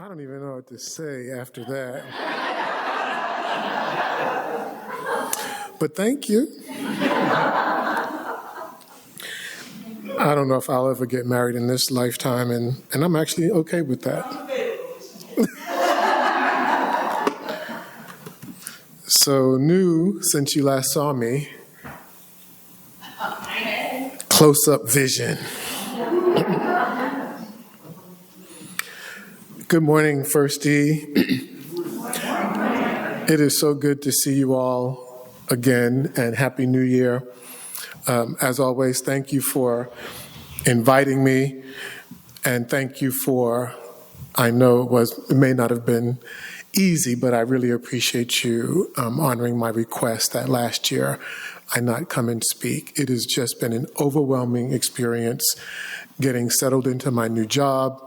I don't even know what to say after that. But thank you. I don't know if I'll ever get married in this lifetime, and I'm actually okay with that. So new since you last saw me, close-up vision. Good morning, First D. It is so good to see you all again, and Happy New Year. As always, thank you for inviting me, and thank you for, I know it may not have been easy, but I really appreciate you honoring my request that last year I not come and speak. It has just been an overwhelming experience getting settled into my new job,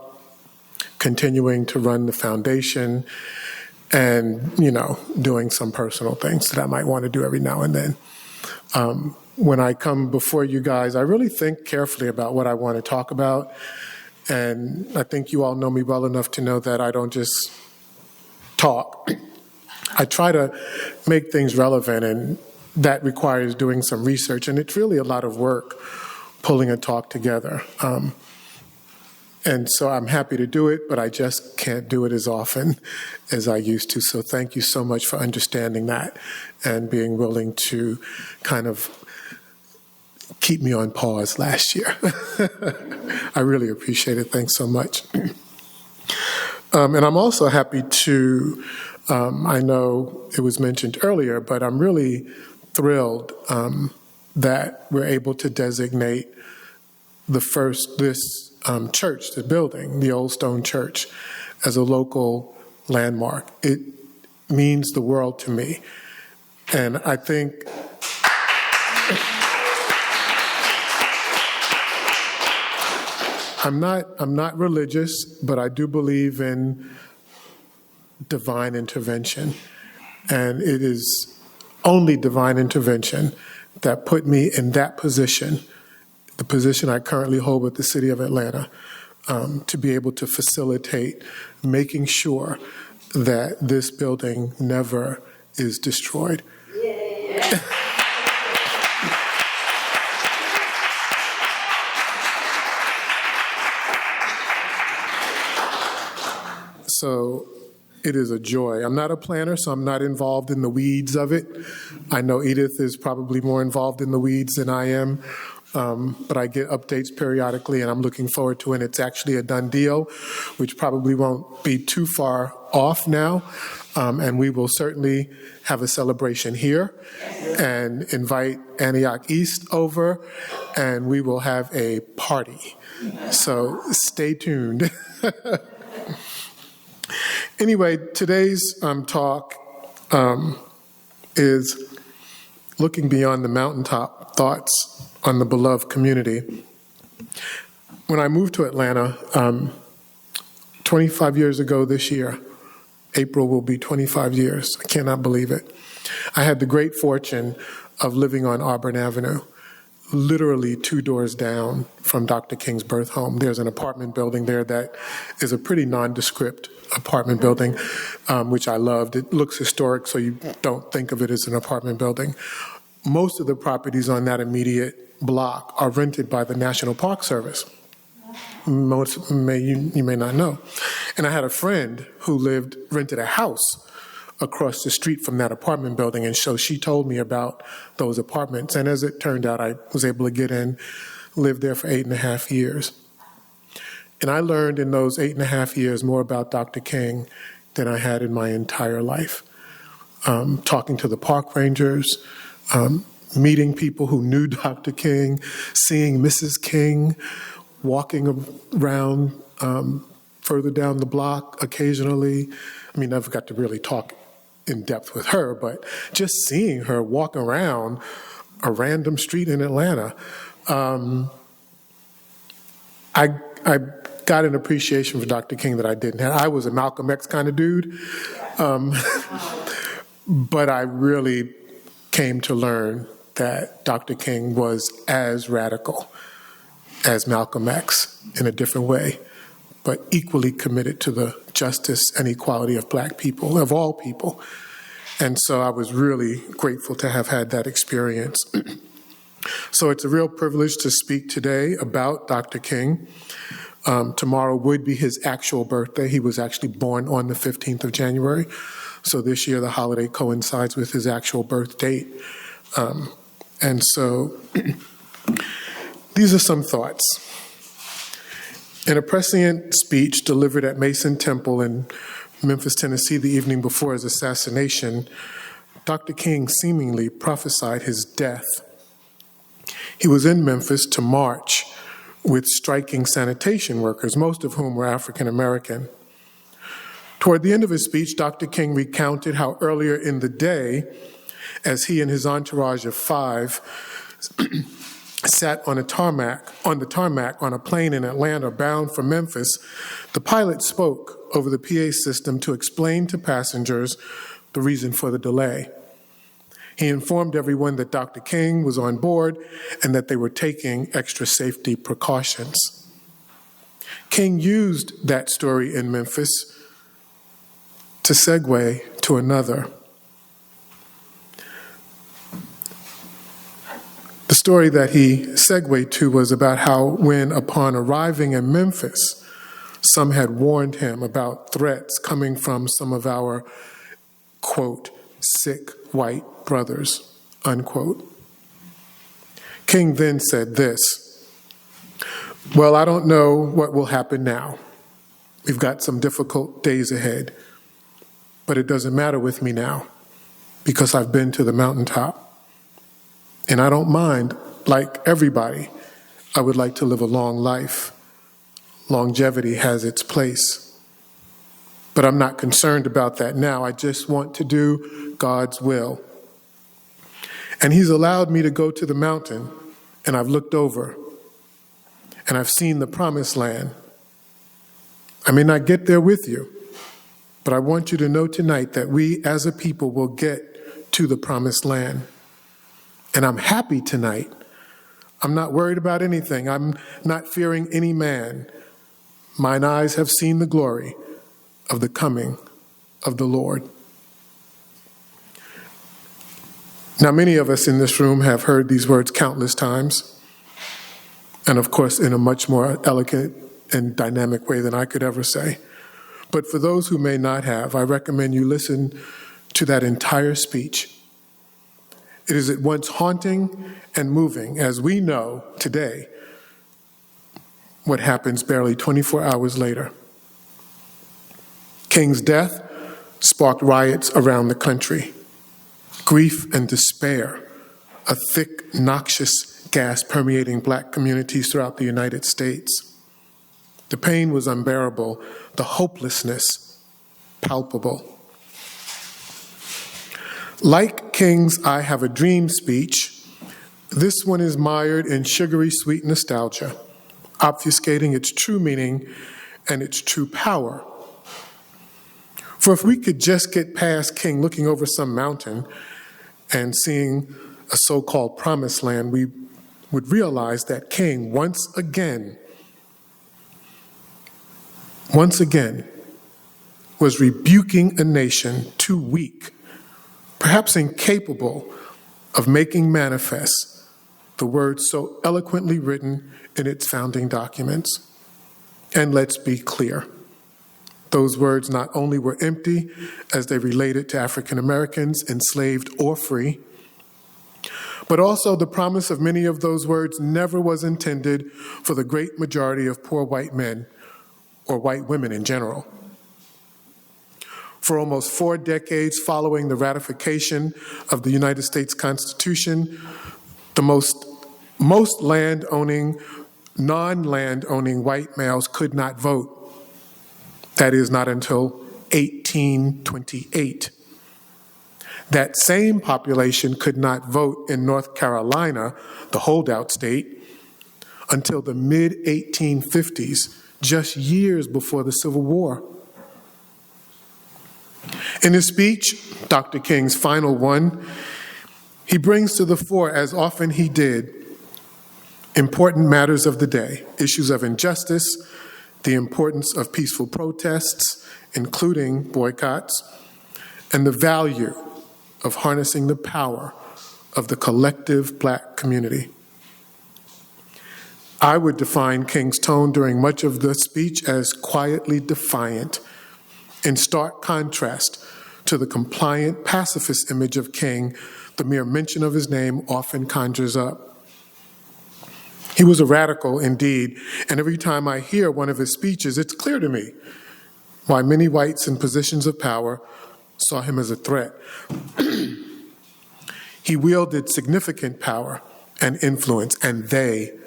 continuing to run the foundation, and, doing some personal things that I might want to do every now and then. When I come before you guys, I really think carefully about what I want to talk about. And I think you all know me well enough to know that I don't just talk. I try to make things relevant, and that requires doing some research. And it's really a lot of work pulling a talk together. And so I'm happy to do it, but I just can't do it as often as I used to. So thank you so much for understanding that and being willing to kind of keep me on pause last year. I really appreciate it. Thanks so much. And I'm also happy to, I know it was mentioned earlier, but I'm really thrilled that we're able to designate this church, the building, the Old Stone Church, as a local landmark. It means the world to me. And I think I'm not religious, but I do believe in divine intervention. And it is only divine intervention that put me in that position, the position I currently hold with the city of Atlanta, to be able to facilitate making sure that this building never is destroyed. Yeah. So it is a joy. I'm not a planner, so I'm not involved in the weeds of it. I know Edith is probably more involved in the weeds than I am. But I get updates periodically, and I'm looking forward to it. It's actually a done deal, which probably won't be too far off now. And we will certainly have a celebration here and invite Antioch East over, and we will have a party. So stay tuned. Anyway, today's talk is looking beyond the mountaintop, thoughts on the beloved community. When I moved to Atlanta 25 years ago this year, April will be 25 years. I cannot believe it. I had the great fortune of living on Auburn Avenue, literally 2 doors down from Dr. King's birth home. There's an apartment building there that is a pretty nondescript apartment building, which I loved. It looks historic, so you don't think of it as an apartment building. Most of the properties on that immediate block are rented by the National Park Service. You may not know. And I had a friend who rented a house across the street from that apartment building, and so she told me about those apartments. And as it turned out, I was able to get in, lived there for 8.5 years. And I learned in those 8.5 years more about Dr. King than I had in my entire life. Talking to the park rangers, meeting people who knew Dr. King, seeing Mrs. King walking around further down the block occasionally. I mean, never got to really talk in depth with her, but just seeing her walk around a random street in Atlanta, I got an appreciation for Dr. King that I didn't have. I was a Malcolm X kind of dude, but I really came to learn that Dr. King was as radical as Malcolm X in a different way, but equally committed to the justice and equality of Black people, of all people. And so I was really grateful to have had that experience. So it's a real privilege to speak today about Dr. King. Tomorrow would be his actual birthday. He was actually born on the 15th of January. So this year the holiday coincides with his actual birth date. And so these are some thoughts. In a prescient speech delivered at Mason Temple in Memphis, Tennessee, the evening before his assassination, Dr. King seemingly prophesied his death. He was in Memphis to march with striking sanitation workers, most of whom were African American. Toward the end of his speech, Dr. King recounted how earlier in the day, as he and his entourage of 5 sat on the tarmac on a plane in Atlanta bound for Memphis, the pilot spoke over the PA system to explain to passengers the reason for the delay. He informed everyone that Dr. King was on board and that they were taking extra safety precautions. King used that story in Memphis to segue to another. The story that he segued to was about how when, upon arriving in Memphis, some had warned him about threats coming from some of our, quote, sick white brothers, unquote. King then said this, "Well, I don't know what will happen now. We've got some difficult days ahead, but it doesn't matter with me now because I've been to the mountaintop. And I don't mind, like everybody, I would like to live a long life. Longevity has its place. But I'm not concerned about that now. I just want to do God's will. And he's allowed me to go to the mountain, and I've looked over, and I've seen the promised land. I may not get there with you, but I want you to know tonight that we as a people will get to the promised land. And I'm happy tonight. I'm not worried about anything. I'm not fearing any man. Mine eyes have seen the glory of the coming of the Lord." Now, many of us in this room have heard these words countless times, and of course, in a much more elegant and dynamic way than I could ever say. But for those who may not have, I recommend you listen to that entire speech. It is at once haunting and moving, as we know today what happens barely 24 hours later. King's death sparked riots around the country. Grief and despair, a thick, noxious gas permeating Black communities throughout the United States. The pain was unbearable, the hopelessness palpable. Like King's I Have a Dream speech, this one is mired in sugary sweet nostalgia, obfuscating its true meaning and its true power. For if we could just get past King looking over some mountain and seeing a so-called promised land, we would realize that King once again was rebuking a nation too weak, perhaps incapable of making manifest the words so eloquently written in its founding documents. And let's be clear, those words not only were empty as they related to African Americans, enslaved or free, but also the promise of many of those words never was intended for the great majority of poor white men or white women in general. For almost 4 decades following the ratification of the United States Constitution, the most land-owning, non-land-owning white males could not vote. That is, not until 1828. That same population could not vote in North Carolina, the holdout state, until the mid-1850s, just years before the Civil War. In his speech, Dr. King's final one, he brings to the fore, as often he did, important matters of the day, issues of injustice, the importance of peaceful protests, including boycotts, and the value of harnessing the power of the collective Black community. I would define King's tone during much of the speech as quietly defiant, in stark contrast to the compliant pacifist image of King the mere mention of his name often conjures up. He was a radical indeed, and every time I hear one of his speeches, it's clear to me why many whites in positions of power saw him as a threat. He wielded significant power and influence, and they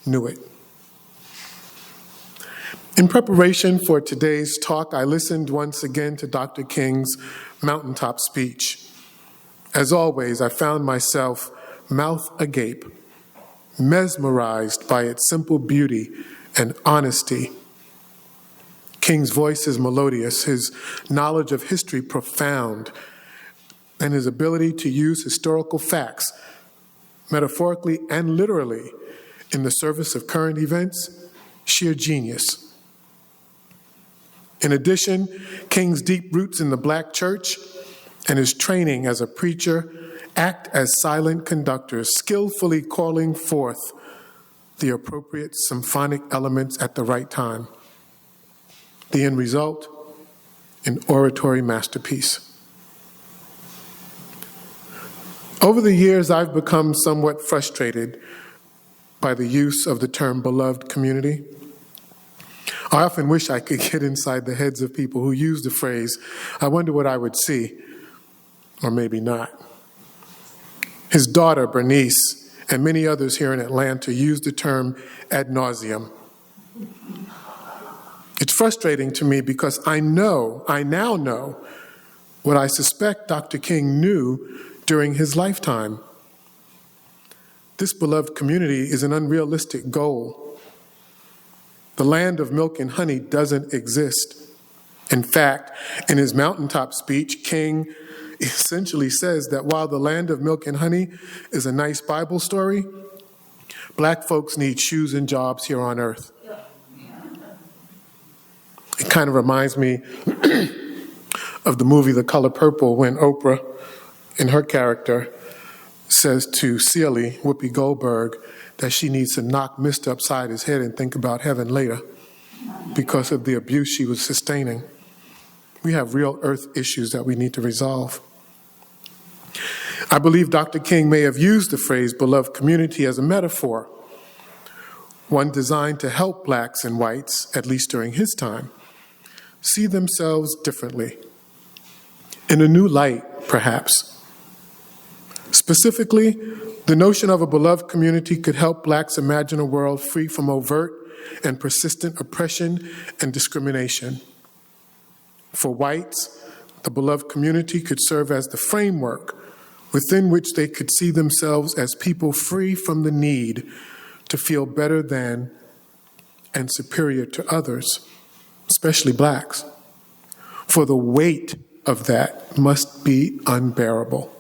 knew it. In preparation for today's talk, I listened once again to Dr. King's Mountaintop speech. As always, I found myself mouth agape, mesmerized by its simple beauty and honesty. King's voice is melodious, his knowledge of history profound, and his ability to use historical facts, metaphorically and literally, in the service of current events, sheer genius. In addition, King's deep roots in the Black church and his training as a preacher act as silent conductors, skillfully calling forth the appropriate symphonic elements at the right time. The end result, an oratory masterpiece. Over the years, I've become somewhat frustrated by the use of the term beloved community. I often wish I could get inside the heads of people who use the phrase. I wonder what I would see, or maybe not. His daughter, Bernice, and many others here in Atlanta use the term ad nauseum. It's frustrating to me because I now know what I suspect Dr. King knew during his lifetime. This beloved community is an unrealistic goal. The land of milk and honey doesn't exist. In fact, in his Mountaintop speech, King essentially says that while the land of milk and honey is a nice Bible story, Black folks need shoes and jobs here on earth. It kind of reminds me of the movie The Color Purple, when Oprah, in her character, says to Celie, Whoopi Goldberg, that she needs to knock Mr. upside his head and think about heaven later because of the abuse she was sustaining. We have real earth issues that we need to resolve. I believe Dr. King may have used the phrase beloved community as a metaphor, one designed to help Blacks and whites, at least during his time, see themselves differently, in a new light, perhaps. Specifically, the notion of a beloved community could help Blacks imagine a world free from overt and persistent oppression and discrimination. For whites, the beloved community could serve as the framework within which they could see themselves as people free from the need to feel better than and superior to others, especially Blacks. For the weight of that must be unbearable.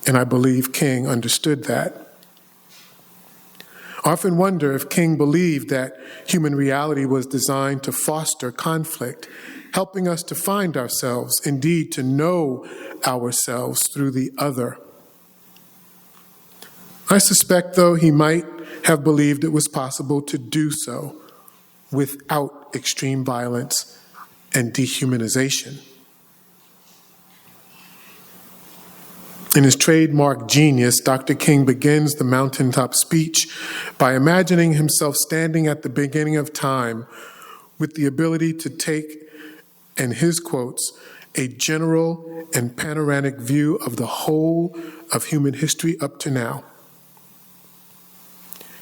And I believe King understood that. I often wonder if King believed that human reality was designed to foster conflict, helping us to find ourselves, indeed to know ourselves through the other. I suspect, though, he might have believed it was possible to do so without extreme violence and dehumanization. In his trademark genius, Dr. King begins the Mountaintop speech by imagining himself standing at the beginning of time with the ability to take, in his quotes, a general and panoramic view of the whole of human history up to now.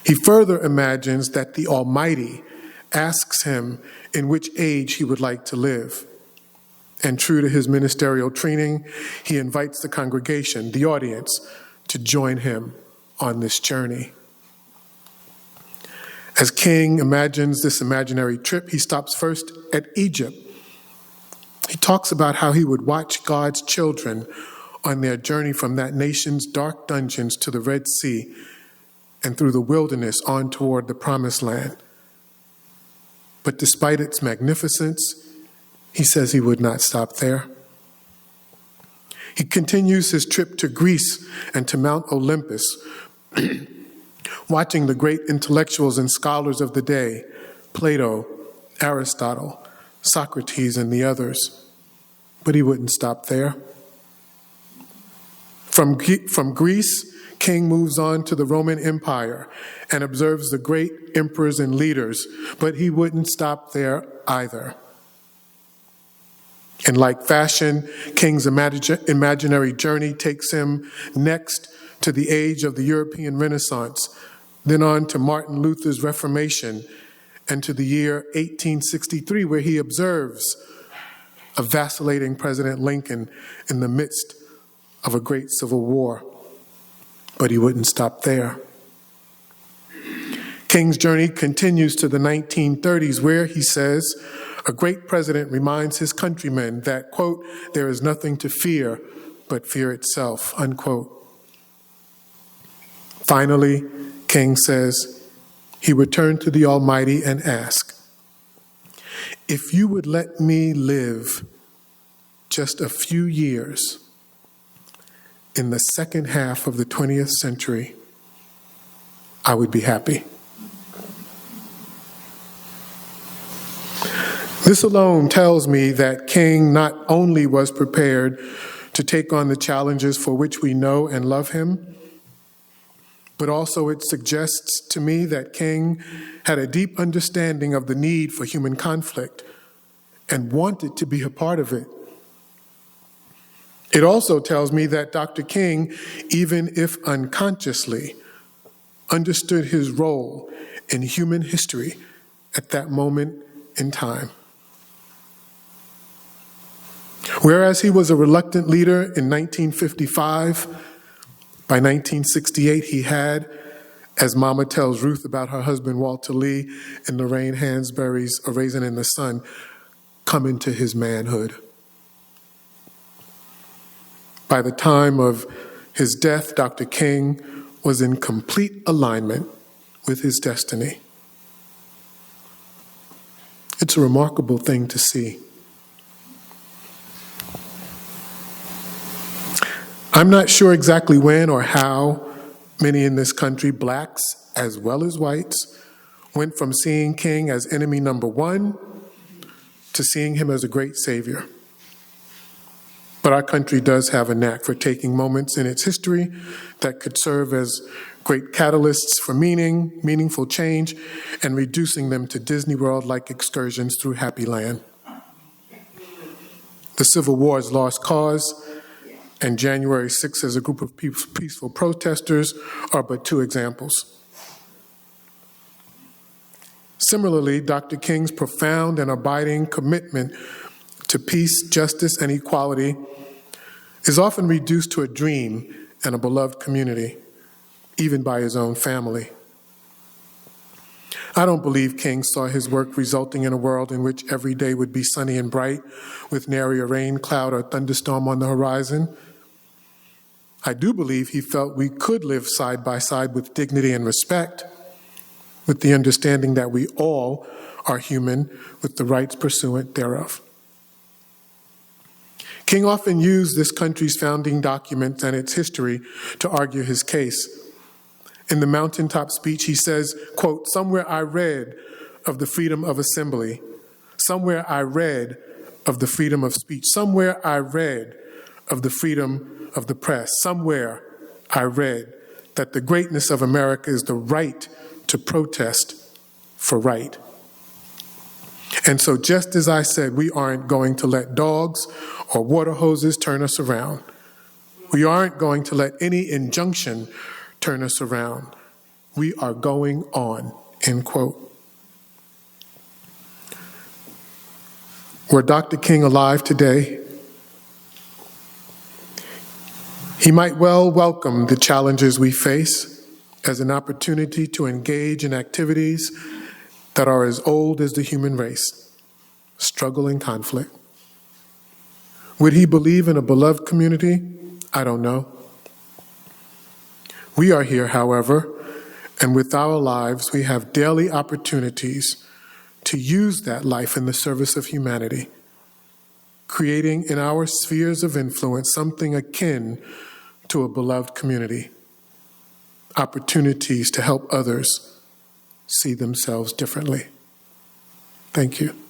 He further imagines that the Almighty asks him in which age he would like to live. And true to his ministerial training, he invites the congregation, the audience, to join him on this journey. As King imagines this imaginary trip, he stops first at Egypt. He talks about how he would watch God's children on their journey from that nation's dark dungeons to the Red Sea and through the wilderness on toward the Promised Land. But despite its magnificence, he says he would not stop there. He continues his trip to Greece and to Mount Olympus, watching the great intellectuals and scholars of the day, Plato, Aristotle, Socrates, and the others. But he wouldn't stop there. From Greece, King moves on to the Roman Empire and observes the great emperors and leaders, but he wouldn't stop there either. In like fashion, King's imaginary journey takes him next to the age of the European Renaissance, then on to Martin Luther's Reformation, and to the year 1863, where he observes a vacillating President Lincoln in the midst of a great civil war. But he wouldn't stop there. King's journey continues to the 1930s, where he says, a great president reminds his countrymen that, quote, there is nothing to fear but fear itself, unquote. Finally, King says, he returned to the Almighty and asked, if you would let me live just a few years in the second half of the 20th century, I would be happy. This alone tells me that King not only was prepared to take on the challenges for which we know and love him, but also it suggests to me that King had a deep understanding of the need for human conflict and wanted to be a part of it. It also tells me that Dr. King, even if unconsciously, understood his role in human history at that moment in time. Whereas he was a reluctant leader in 1955, by 1968 he had, as Mama tells Ruth about her husband Walter Lee in Lorraine Hansberry's A Raisin in the Sun, come into his manhood. By the time of his death, Dr. King was in complete alignment with his destiny. It's a remarkable thing to see. I'm not sure exactly when or how many in this country, blacks as well as whites, went from seeing King as enemy number one to seeing him as a great savior. But our country does have a knack for taking moments in its history that could serve as great catalysts for meaningful change, and reducing them to Disney World-like excursions through Happy Land. The Civil War's lost cause and January 6th as a group of peaceful protesters are but two examples. Similarly, Dr. King's profound and abiding commitment to peace, justice, and equality is often reduced to a dream and a beloved community, even by his own family. I don't believe King saw his work resulting in a world in which every day would be sunny and bright, with nary a rain, cloud, or thunderstorm on the horizon. I do believe he felt we could live side by side with dignity and respect, with the understanding that we all are human with the rights pursuant thereof. King often used this country's founding documents and its history to argue his case. In the Mountaintop speech, he says, quote, somewhere I read of the freedom of assembly. Somewhere I read of the freedom of speech. Somewhere I read of the freedom of the press. Somewhere I read that the greatness of America is the right to protest for right. And so just as I said, we aren't going to let dogs or water hoses turn us around. We aren't going to let any injunction turn us around. We are going on, end quote. Were Dr. King alive today, he might well welcome the challenges we face as an opportunity to engage in activities that are as old as the human race, struggle and conflict. Would he believe in a beloved community? I don't know. We are here, however, and with our lives, we have daily opportunities to use that life in the service of humanity, creating in our spheres of influence something akin to a beloved community, opportunities to help others see themselves differently. Thank you.